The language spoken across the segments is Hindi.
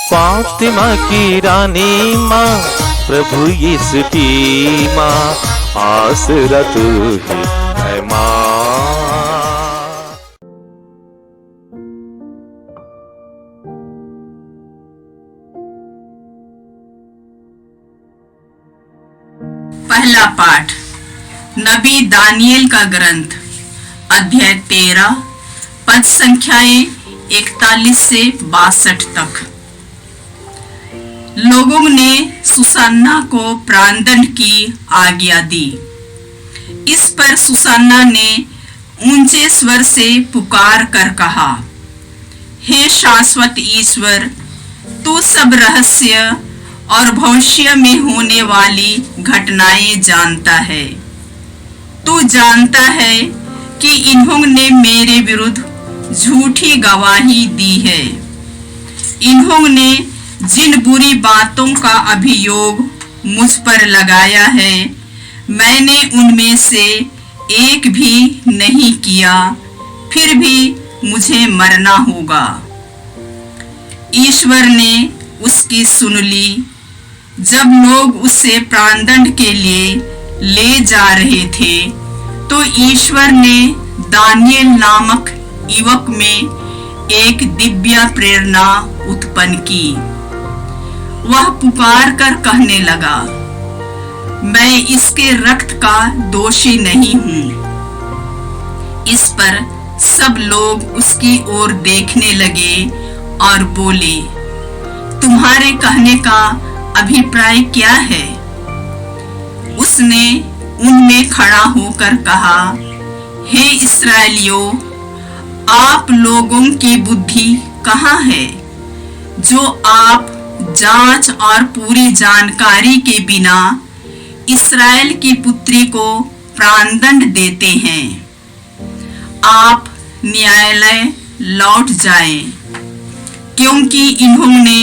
फातिमा की रानी माँ, प्रभु यीशु की माँ, आसरा तू ही है माँ। पहला पाठ नबी दानिएल का ग्रंथ, अध्याय 13, पद संख्याएं 41 से 62 तक। लोगों ने सुसन्ना को प्राणदंड की आज्ञा दी। इस पर सुसन्ना ने ऊंचे स्वर से पुकार कर कहा, हे शाश्वत ईश्वर, तू सब रहस्य और भविष्य में होने वाली घटनाएं जानता है। तू जानता है कि इन्होंने मेरे विरुद्ध झूठी गवाही दी है। इन्होंने जिन बुरी बातों का अभियोग मुझ पर लगाया है, मैंने उनमें से एक भी नहीं किया, फिर भी मुझे मरना होगा। ईश्वर ने उसकी सुन ली। जब लोग उसे प्राणदंड के लिए ले जा रहे थे, तो ईश्वर ने दानिएल नामक युवक में एक दिव्य प्रेरणा उत्पन्न की। वह पुकार कर कहने लगा, मैं इसके रक्त का दोषी नहीं हूँ। इस पर सब लोग उसकी ओर देखने लगे और बोले, तुम्हारे कहने का अभिप्राय क्या है? उसने उनमें खड़ा होकर कहा, हे इस्राएलियों, आप लोगों की बुद्धि कहाँ है, जो आप जांच और पूरी जानकारी के बिना इस्राएल की पुत्री को प्राणदंड देते हैं। आप न्यायालय लौट जाएं, क्योंकि इन्होंने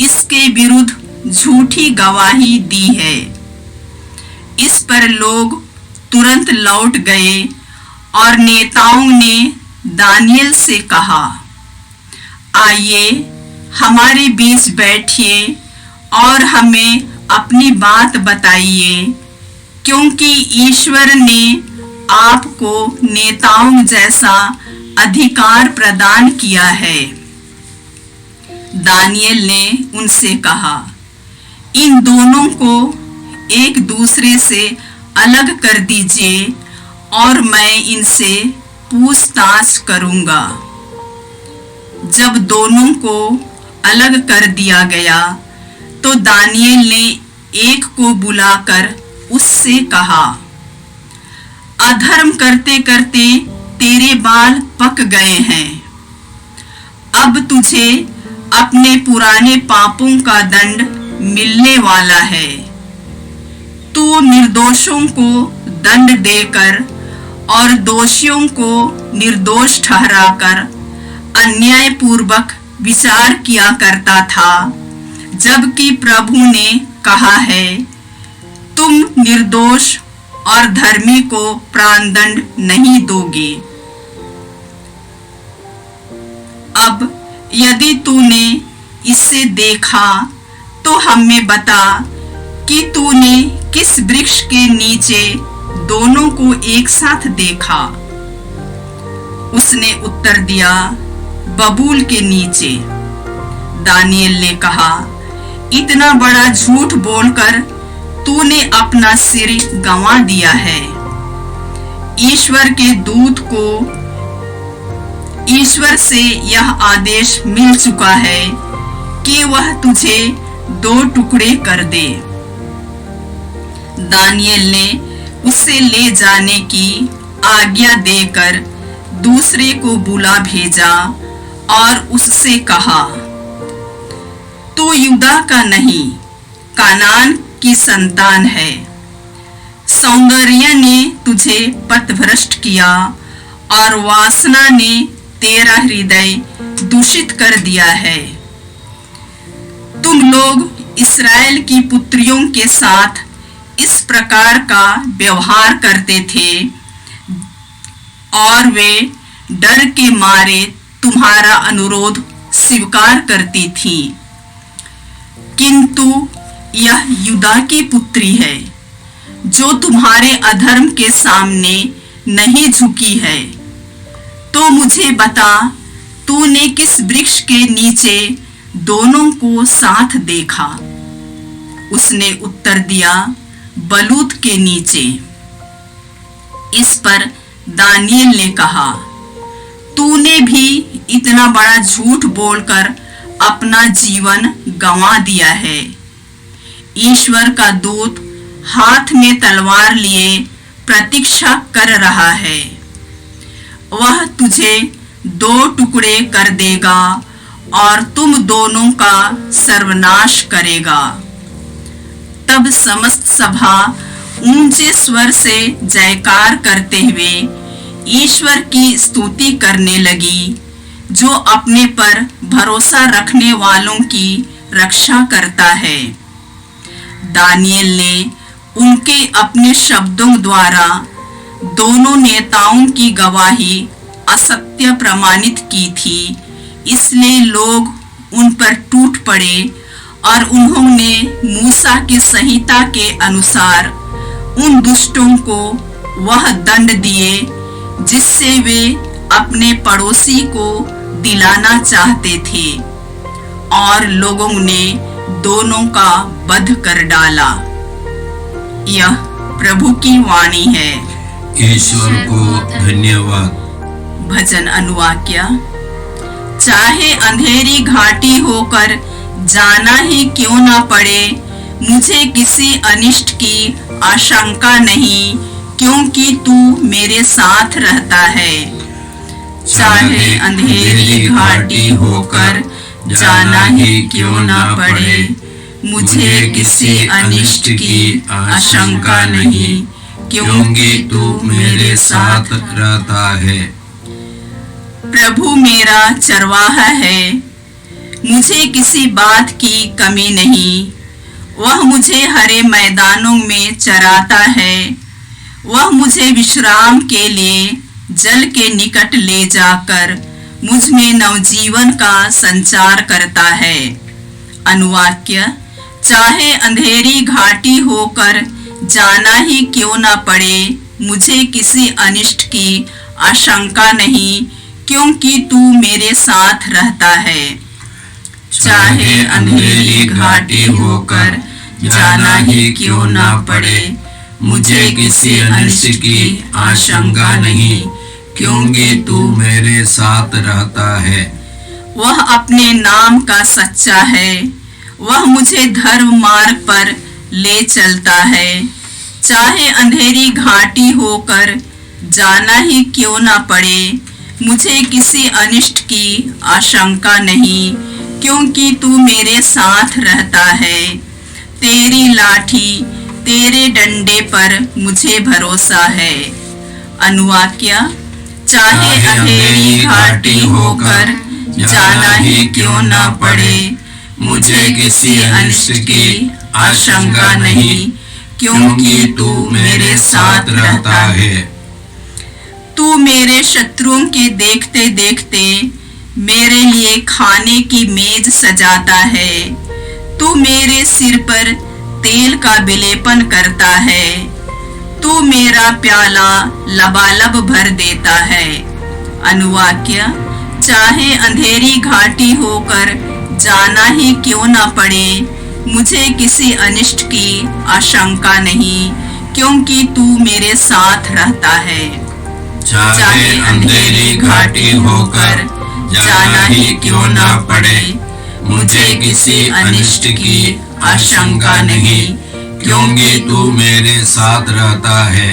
इसके विरुद्ध झूठी गवाही दी है। इस पर लोग तुरंत लौट गए और नेताओं ने दानिएल से कहा, आइए हमारे बीच बैठिए और हमें अपनी बात बताइए, क्योंकि ईश्वर ने आपको नेताओं जैसा अधिकार प्रदान किया है। दानिएल ने उनसे कहा, इन दोनों को एक दूसरे से अलग कर दीजिए और मैं इनसे पूछताछ करूंगा। जब दोनों को अलग कर दिया गया, तो दानिएल ने एक को बुलाकर उससे कहा, अधर्म करते करते तेरे बाल पक गए हैं। अब तुझे अपने पुराने पापों का दंड मिलने वाला है। तू निर्दोषों को दंड देकर और दोषियों को निर्दोष ठहराकर अन्याय पूर्वक विचार किया करता था, जबकि प्रभु ने कहा है, तुम निर्दोष और धर्मी को प्राणदंड नहीं दोगे। अब यदि तूने इसे देखा तो हमें बता कि तूने किस वृक्ष के नीचे दोनों को एक साथ देखा। उसने उत्तर दिया, बबूल के नीचे। दानिएल ने कहा, इतना बड़ा झूठ बोलकर तूने अपना सिर गंवा दिया है। ईश्वर के दूत को ईश्वर से यह आदेश मिल चुका है कि वह तुझे 2 टुकड़े कर दे। दानिएल ने उसे ले जाने की आज्ञा देकर दूसरे को बुला भेजा और उससे कहा, तू यूदा का नहीं, कानान की संतान है। सौंदर्य ने तुझे पथभ्रष्ट किया और वासना ने तेरा हृदय दूषित कर दिया है। तुम लोग इस्राएल की पुत्रियों के साथ इस प्रकार का व्यवहार करते थे और वे डर के मारे तुम्हारा अनुरोध स्वीकार करती थी। किंतु यह युदा की पुत्री है जो तुम्हारे अधर्म के सामने नहीं झुकी है। तो मुझे बता, तूने किस वृक्ष के नीचे दोनों को साथ देखा? उसने उत्तर दिया, बलूत के नीचे। इस पर दानियेल ने कहा, तूने भी इतना बड़ा झूठ बोलकर अपना जीवन गंवा दिया है। ईश्वर का दूत हाथ में तलवार लिए प्रतीक्षा कर रहा है। वह तुझे 2 टुकड़े कर देगा और तुम दोनों का सर्वनाश करेगा। तब समस्त सभा ऊंचे स्वर से जयकार करते हुए ईश्वर की स्तुति करने लगी, जो अपने पर भरोसा रखने वालों की रक्षा करता है। दानियेल ने उनके अपने शब्दों द्वारा दोनों नेताओं की गवाही असत्य प्रमाणित की थी, इसलिए लोग उन पर टूट पड़े और उन्होंने मूसा की संहिता के अनुसार उन दुष्टों को वह दंड दिए जिससे वे अपने पड़ोसी को दिलाना चाहते थे, और लोगों ने दोनों का वध कर डाला। यह प्रभु की वाणी है। ईश्वर को धन्यवाद। भजन अनुवाक्य। चाहे अंधेरी घाटी होकर जाना ही क्यों ना पड़े, मुझे किसी अनिष्ट की आशंका नहीं, क्योंकि तू मेरे साथ रहता है। चाहे अंधेरी घाटी होकर जाना ही क्यों ना पड़े, मुझे किसी अनिष्ट की आशंका नहीं, क्योंकि तू मेरे साथ रहता है। प्रभु मेरा चरवाहा है, मुझे किसी बात की कमी नहीं। वह मुझे हरे मैदानों में चराता है, वह मुझे विश्राम के लिए जल के निकट ले जाकर मुझ में नवजीवन का संचार करता है। अनुवाक्य। चाहे अंधेरी घाटी होकर जाना ही क्यों ना पड़े, मुझे किसी अनिष्ट की आशंका नहीं, क्योंकि तू मेरे साथ रहता है। चाहे अंधेरी घाटी होकर जाना ही क्यों ना पड़े, मुझे किसी अनिष्ट की आशंका नहीं, क्योंकि तू मेरे साथ रहता है। वह अपने नाम का सच्चा है, वह मुझे धर्म मार्ग पर ले चलता है। चाहे अंधेरी घाटी होकर जाना ही क्यों ना पड़े, मुझे किसी अनिष्ट की आशंका नहीं, क्योंकि तू मेरे साथ रहता है। तेरी लाठी तेरे डंडे पर मुझे भरोसा है। अनुवाक्य। चाहे अंधेरी घाटी होकर जाना ही क्यों ना पड़े, मुझे किसी अनिष्ट की आशंका नहीं, क्योंकि तू मेरे साथ रहता है। तू मेरे शत्रुओं के देखते देखते मेरे लिए खाने की मेज सजाता है। तू मेरे सिर पर तेल का विलेपन करता है। तू मेरा प्याला लबालब भर देता है। अनुवाक्य। चाहे अंधेरी घाटी होकर जाना ही क्यों ना पड़े, मुझे किसी अनिष्ट की आशंका नहीं, क्योंकि तू मेरे साथ रहता है। चाहे अंधेरी घाटी होकर जाना ही क्यों ना पड़े, मुझे किसी अनिष्ट की आशंका नहीं, क्योंकि तू मेरे साथ रहता है।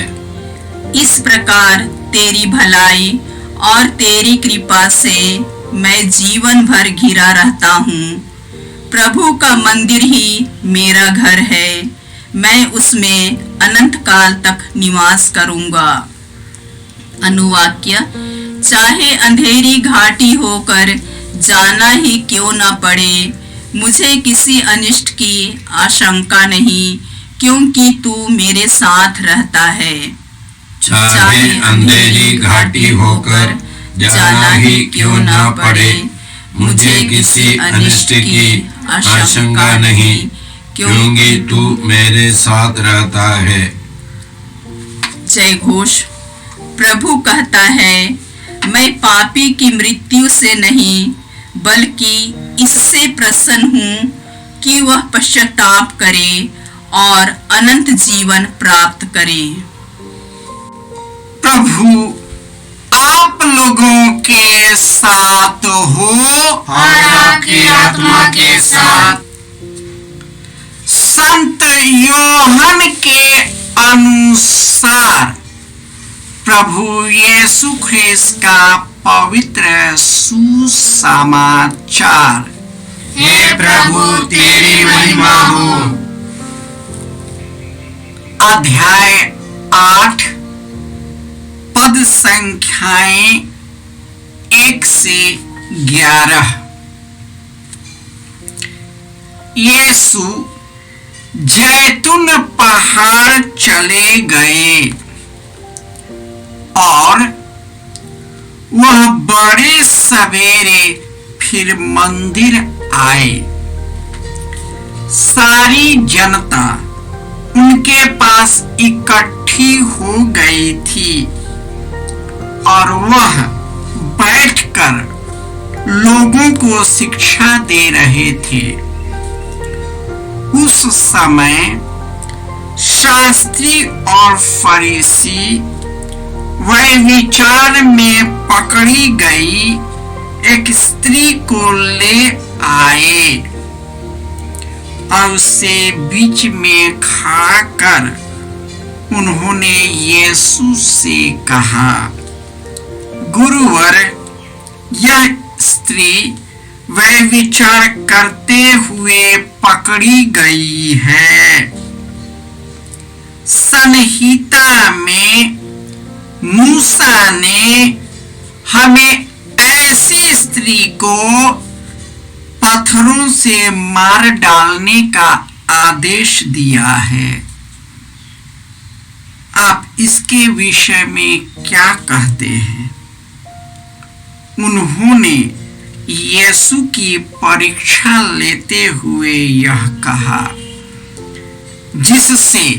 इस प्रकार तेरी भलाई और तेरी कृपा से मैं जीवन भर घिरा रहता हूँ। प्रभु का मंदिर ही मेरा घर है, मैं उसमें अनंत काल तक निवास करूँगा। अनुवाक्य। चाहे अंधेरी घाटी होकर जाना ही क्यों ना पड़े, मुझे किसी अनिष्ट की आशंका नहीं, क्योंकि तू मेरे साथ रहता है। चाहे अंधेरी घाटी होकर जाना ही क्यों ना पड़े, मुझे किसी अनिष्ट की आशंका नहीं, क्योंकि तू मेरे साथ रहता है। जय घोष। प्रभु कहता है, मैं पापी की मृत्यु से नहीं बल्कि इससे प्रसन्न हूँ कि वह पश्चाताप करे और अनंत जीवन प्राप्त करे। प्रभु आप लोगों के साथ हो और आपकी आत्मा के साथ। संत योहन के अनुसार प्रभु यीशु ख्रिस्त का पवित्र सुसमाचार। हे प्रभु तेरी महिमा हो। अध्याय 8 पद संख्याएं 1 से 11। यीशु जैतून पहाड़ चले गए और वह बड़े सवेरे फिर मंदिर आए। सारी जनता उनके पास इकट्ठी हो गई थी और वह बैठकर लोगों को शिक्षा दे रहे थे। उस समय शास्त्री और फरीसी वह विचार में पकड़ी गई एक स्त्री को ले आए और उसे बीच में खड़ा कर उन्होंने यीशु से कहा, गुरुवर, यह स्त्री वह विचार करते हुए पकड़ी गई है। संहिता में मूसा ने हमें ऐसी स्त्री को पत्थरों से मार डालने का आदेश दिया है। आप इसके विषय में क्या कहते हैं? उन्होंने यीशु की परीक्षा लेते हुए यह कहा, जिससे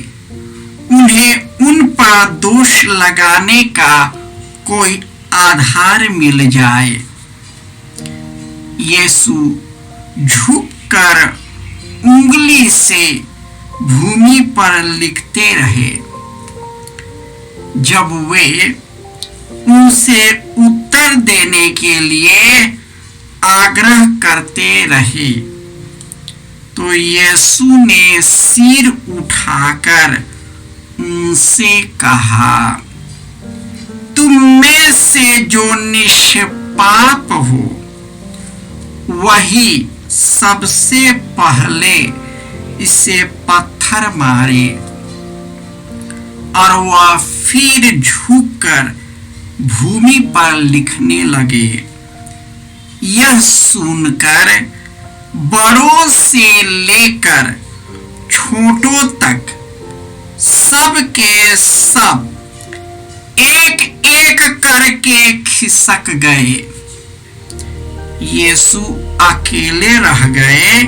उन्हें उन पर दोष लगाने का कोई आधार मिल जाए। यीशु झुककर उंगली से भूमि पर लिखते रहे। जब वे उनसे उत्तर देने के लिए आग्रह करते रहे तो यीशु ने सिर उठाकर उनसे कहा, तुम में से जो निष्पाप हो वही सबसे पहले इसे पत्थर मारे। और वह फिर झुककर भूमि पर लिखने लगे। यह सुनकर बड़ों से लेकर छोटों तक सब के सब एक एक करके खिसक गए। यीशु अकेले रह गए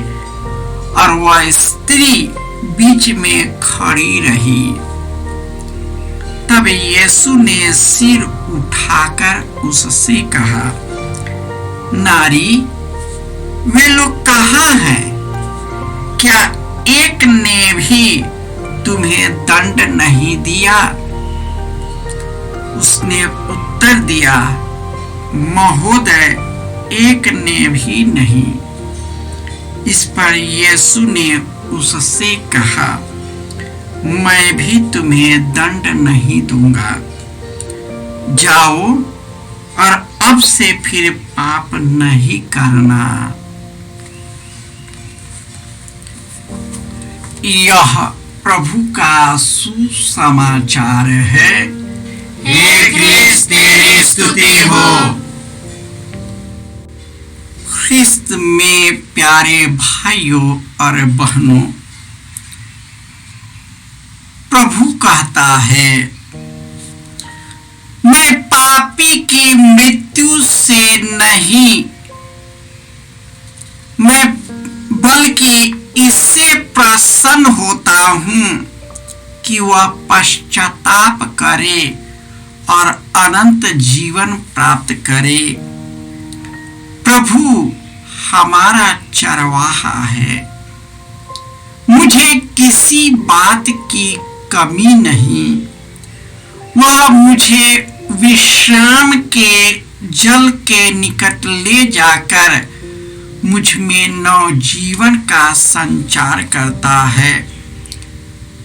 और वह स्त्री बीच में खड़ी रही। तब यीशु ने सिर उठाकर उससे कहा, नारी, वे लोग कहाँ हैं? क्या एक ने भी तुम्हें दंड नहीं दिया? उसने उत्तर दिया, महोदय, एक ने भी नहीं। इस पर यीशु ने उससे कहा, मैं भी तुम्हें दंड नहीं दूंगा। जाओ और अब से फिर पाप नहीं करना। यह प्रभु का सुसमाचार है। हे ख्रिस्त, तेरी स्तुति हो। ख्रिस्त में प्यारे भाइयों और बहनों, प्रभु कहता है, मैं पापी की मृत्यु से नहीं मैं बल्कि इससे प्रसन्न होता हूं कि वह पश्चाताप करे और अनंत जीवन प्राप्त करे। प्रभु हमारा चरवाहा है, मुझे किसी बात की कमी नहीं। वह मुझे विश्राम के जल के निकट ले जाकर मुझ में नवजीवन का संचार करता है।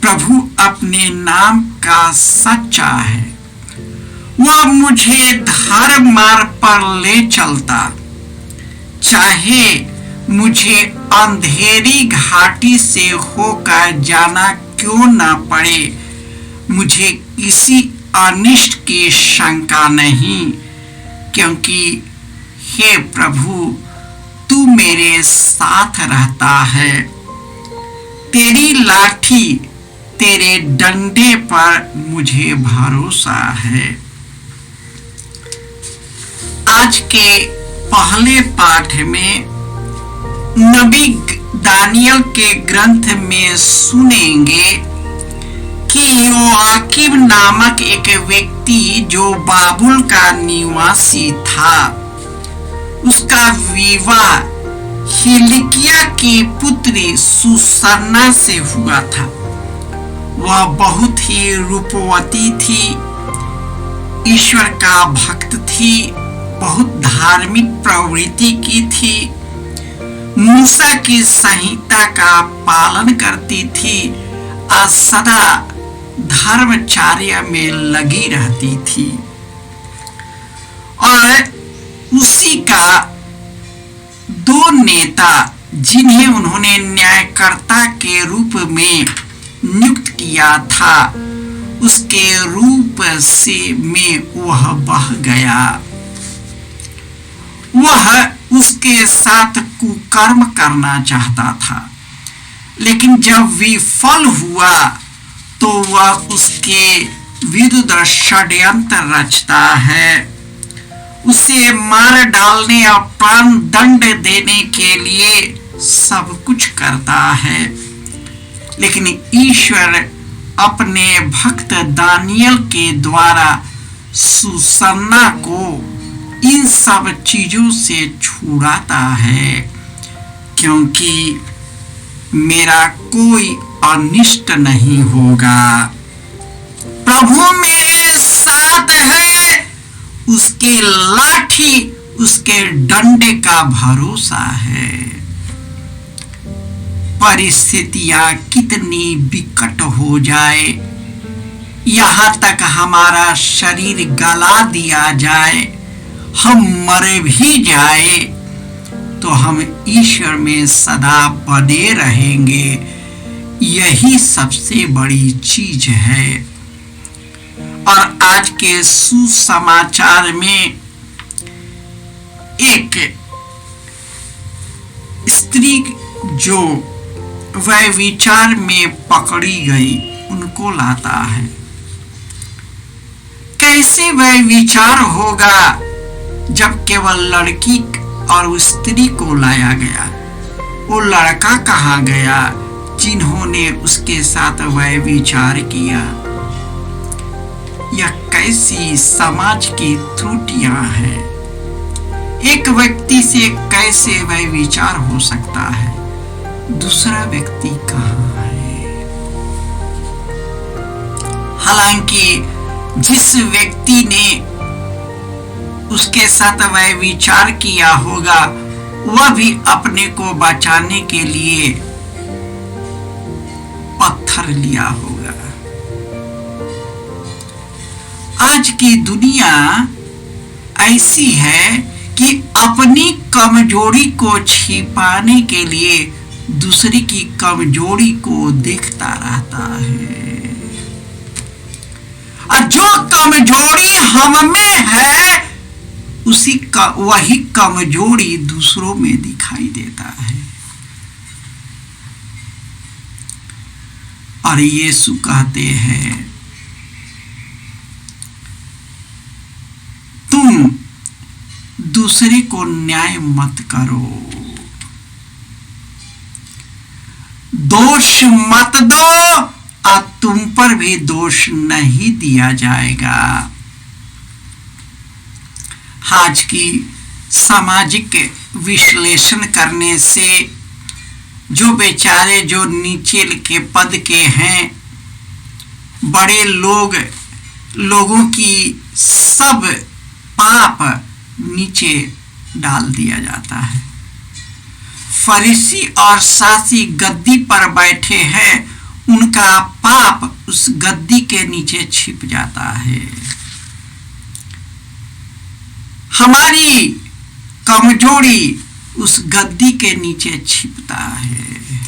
प्रभु अपने नाम का सच्चा है, वह मुझे धर्म मार्ग पर ले चलता। चाहे मुझे अंधेरी घाटी से होकर जाना क्यों न पड़े, मुझे किसी अनिष्ट की शंका नहीं, क्योंकि हे प्रभु तू मेरे साथ रहता है। तेरी लाठी, तेरे डंडे पर मुझे भरोसा है। आज के पहले पाठ में नबी दानियल के ग्रंथ में सुनेंगे कि योआकीम नामक एक व्यक्ति जो बाबुल का निवासी था, उसका विवाह हिलकिया की पुत्री सुसन्ना से हुआ था। वह बहुत ही रूपवती थी, ईश्वर का भक्त थी, बहुत धार्मिक प्रवृत्ति की थी, मूसा की संहिता का पालन करती थी और सदा धर्मचर्या में लगी रहती थी। और उसी का दो नेता जिन्हें उन्होंने न्यायकर्ता के रूप में नियुक्त किया था, उसके रूप से में वह बह गया। वह उसके साथ कुकर्म करना चाहता था, लेकिन जब विफल हुआ तो वह उसके विरुद्ध षड्यंत्र रचता है, उसे मार डालने और प्राण दंड देने के लिए सब कुछ करता है। लेकिन ईश्वर अपने भक्त दानियल के द्वारा सुसन्ना को इन सब चीजों से छुड़ाता है, क्योंकि मेरा कोई अनिष्ट नहीं होगा। प्रभु मेरे साथ है, उसके लाठी, उसके डंडे का भरोसा है। परिस्थितियां कितनी विकट हो जाए, यहां तक हमारा शरीर गला दिया जाए, हम मर भी जाए, तो हम ईश्वर में सदा बने रहेंगे। यही सबसे बड़ी चीज है। और आज के सुसमाचार में एक स्त्री जो व्यभिचार में पकड़ी गई, उनको लाता है। कैसे व्यभिचार होगा जब केवल लड़की और स्त्री को लाया गया? वो लड़का कहाँ गया जिन्होंने उसके साथ व्यभिचार किया? यह कैसी समाज की त्रुटियां हैं। एक व्यक्ति से कैसे व्यभिचार हो सकता है? दूसरा व्यक्ति कहाँ है? हालांकि जिस व्यक्ति ने उसके साथ व्यभिचार किया होगा, वह भी अपने को बचाने के लिए पत्थर लिया होगा। आज की दुनिया ऐसी है कि अपनी कमजोरी को छिपाने के लिए दूसरे की कमजोरी को देखता रहता है, और जो कमजोरी हम में है वही कमजोरी दूसरों में दिखाई देता है। और यीशु कहते हैं, तुम दूसरे को न्याय मत करो, दोष मत दो और तुम पर भी दोष नहीं दिया जाएगा। आज की सामाजिक विश्लेषण करने से जो बेचारे जो नीचे के पद के हैं, बड़े लोगों की सब पाप नीचे डाल दिया जाता है। फरीसी और शास्त्री गद्दी पर बैठे हैं, उनका पाप उस गद्दी के नीचे छिप जाता है। हमारी कमजोरी उस गद्दी के नीचे छिपता है।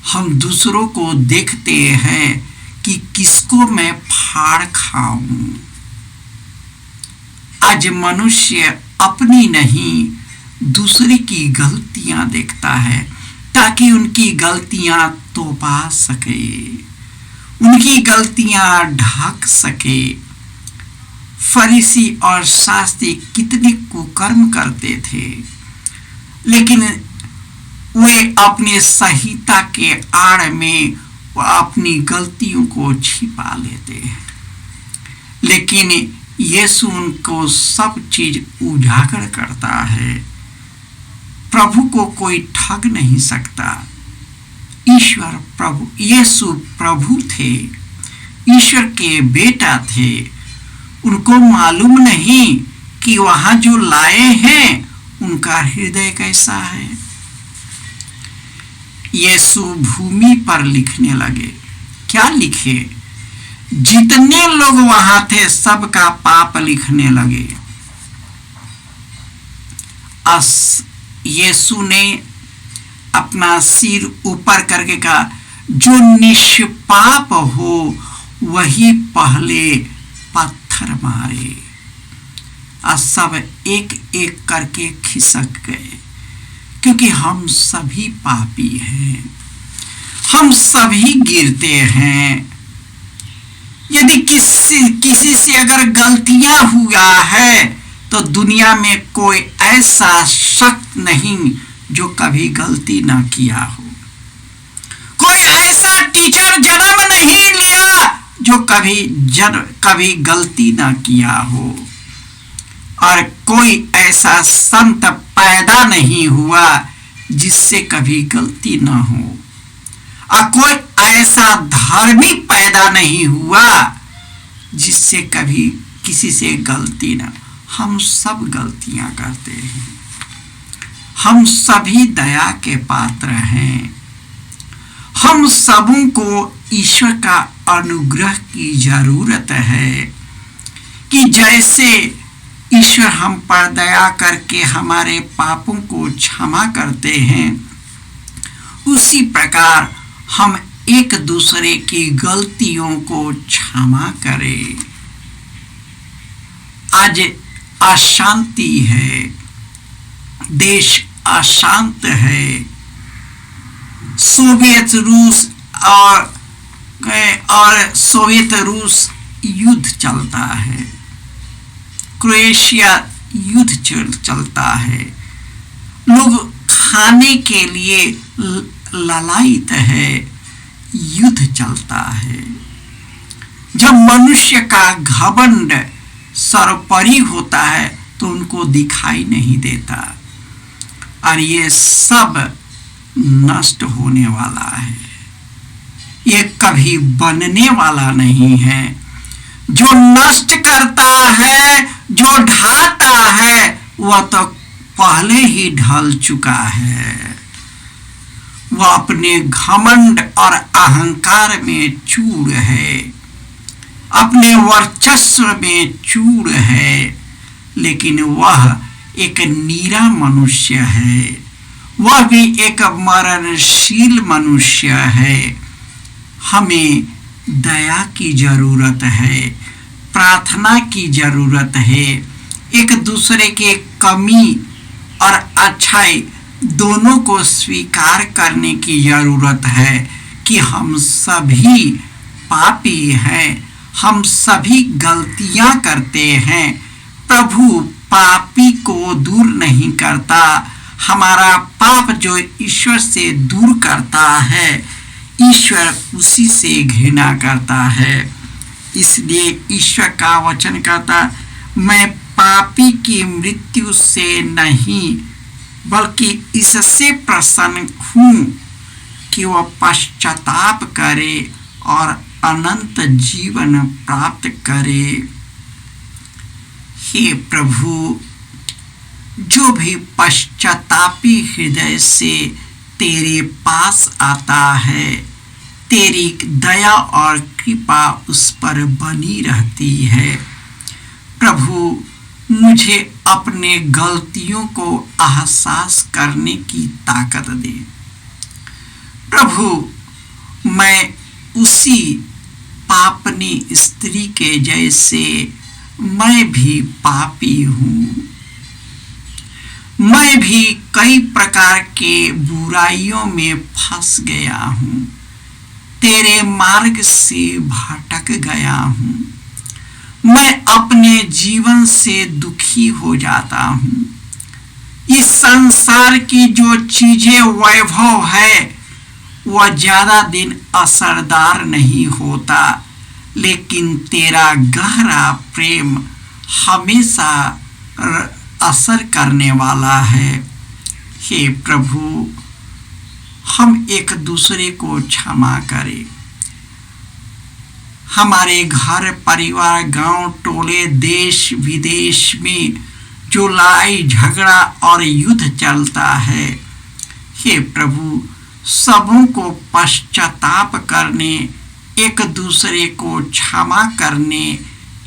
हम दूसरों को देखते हैं कि किसको मैं फाड़ खाऊं। आज मनुष्य अपनी नहीं दूसरे की गलतियां देखता है ताकि उनकी गलतियां तोपा सके, उनकी गलतियां ढक सके। फरीसी और शास्त्री कितने कुकर्म करते थे, लेकिन वे अपने संहिता के आड़ में अपनी गलतियों को छिपा लेते। लेकिन यीशु उनको सब चीज उजागर करता है। प्रभु को कोई ठग नहीं सकता। ईश्वर प्रभु, यीशु प्रभु थे, ईश्वर के बेटा थे। उनको मालूम नहीं कि वहां जो लाए हैं उनका हृदय कैसा है। यीशु भूमि पर लिखने लगे। क्या लिखे? जितने लोग वहां थे सबका पाप लिखने लगे। यीशु ने अपना सिर ऊपर करके कहा, जो निष्पाप हो वही पहले पत्थर मारे। और सब एक एक करके खिसक गए, क्योंकि हम सभी पापी हैं, हम सभी गिरते हैं। यदि किसी से अगर गलतियां हुआ है तो दुनिया में कोई ऐसा शख्स नहीं जो कभी गलती ना किया हो। कोई ऐसा टीचर जन्म नहीं लिया जो कभी गलती ना किया हो, और कोई ऐसा संत पैदा नहीं हुआ जिससे कभी गलती ना हो, और कोई ऐसा धार्मिक पैदा नहीं हुआ जिससे कभी किसी से गलती ना। हम सब गलतियां करते हैं, हम सभी दया के पात्र हैं। हम सबों को ईश्वर का अनुग्रह की जरूरत है कि जैसे ईश्वर हम पर दया करके हमारे पापों को क्षमा करते हैं, उसी प्रकार हम एक दूसरे की गलतियों को क्षमा करें। आज अशांति है, देश अशांत है। सोवियत रूस और सोवियत रूस युद्ध चलता है, क्रोएशिया युद्ध चलता है। लोग खाने के लिए ललायित है, युद्ध चलता है। जब मनुष्य का घमंड सर्वोपरि होता है तो उनको दिखाई नहीं देता, और ये सब नष्ट होने वाला है, ये कभी बनने वाला नहीं है। जो नष्ट करता है, जो ढाता है, वह तो पहले ही ढल चुका है। वह अपने घमंड और अहंकार में चूर है, अपने वर्चस्व में चूर है, लेकिन वह एक नीरा मनुष्य है, वह भी एक मरणशील मनुष्य है। हमें दया की जरूरत है, प्रार्थना की जरूरत है, एक दूसरे के कमी और अच्छाई दोनों को स्वीकार करने की जरूरत है कि हम सभी पापी हैं, हम सभी गलतियां करते हैं। प्रभु पापी को दूर नहीं करता, हमारा पाप जो ईश्वर से दूर करता है, ईश्वर उसी से घृणा करता है। इसलिए ईश्वर का वचन कहता, मैं पापी की मृत्यु से नहीं बल्कि इससे प्रसन्न हूँ कि वह पश्चाताप करे और अनंत जीवन प्राप्त करे। हे प्रभु, जो भी पश्चातापी हृदय से तेरे पास आता है, तेरी दया और कृपा उस पर बनी रहती है। प्रभु, मुझे अपने गलतियों को एहसास करने की ताकत दे। प्रभु, मैं उसी पापनी स्त्री के जैसे मैं भी पापी हूँ। मैं भी कई प्रकार के बुराइयों में फंस गया हूँ, तेरे मार्ग से भटक गया हूँ। मैं अपने जीवन से दुखी हो जाता हूँ। इस संसार की जो चीजें वैभव है वह ज्यादा दिन असरदार नहीं होता, लेकिन तेरा गहरा प्रेम हमेशा असर करने वाला है। हे प्रभु, हम एक दूसरे को क्षमा करें। हमारे घर परिवार, गांव, टोले, देश विदेश में जो लड़ाई झगड़ा और युद्ध चलता है, हे प्रभु, सबों को पश्चाताप करने, एक दूसरे को क्षमा करने,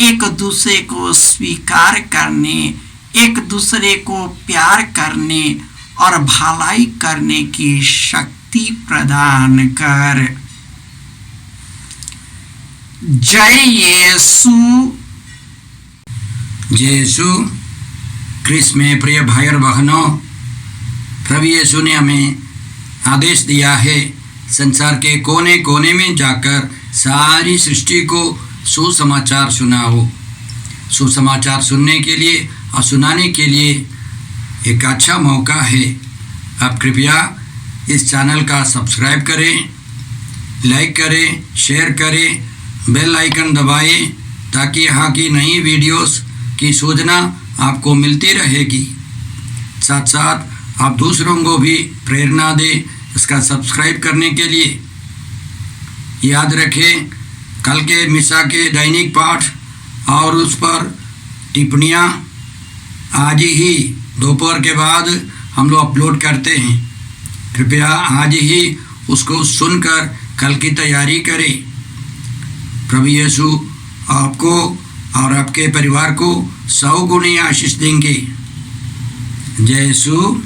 एक दूसरे को स्वीकार करने, एक दूसरे को प्यार करने और भलाई करने की शक्ति प्रदान कर। जय यीशु। जय यीशु क्रिस्त में प्रिय भाई और बहनों, प्रभु यीशु ने हमें आदेश दिया है संसार के कोने कोने में जाकर सारी सृष्टि को सुसमाचार सुनाओ। सुसमाचार सुनने के लिए और सुनाने के लिए एक अच्छा मौका है। आप कृपया इस चैनल का सब्सक्राइब करें, लाइक करें, शेयर करें, बेल आइकन दबाएं ताकि यहाँ की नई वीडियोस की सूचना आपको मिलती रहेगी। साथ साथ आप दूसरों को भी प्रेरणा दें इसका सब्सक्राइब करने के लिए। याद रखें, कल के मिसा के दैनिक पाठ और उस पर टिप्पणियाँ आज ही दोपहर के बाद हम लोग अपलोड करते हैं। कृपया आज ही उसको सुनकर कल की तैयारी करें। प्रभु यीशु आपको और आपके परिवार को 100 गुनी आशीष देंगे। जय यीशु।